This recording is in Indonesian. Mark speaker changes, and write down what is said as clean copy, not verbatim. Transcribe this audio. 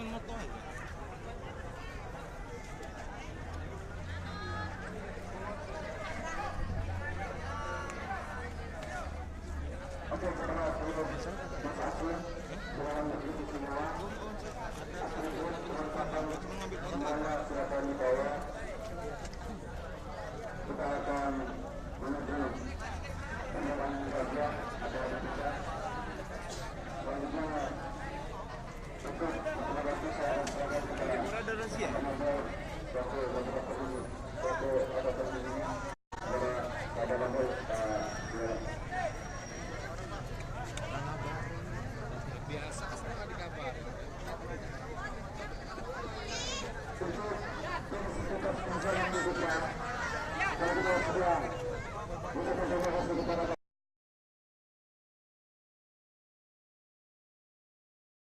Speaker 1: moto aja.
Speaker 2: Oke, setelah semuanya silakan dibawa. Kita akan menuju penyerahan saja.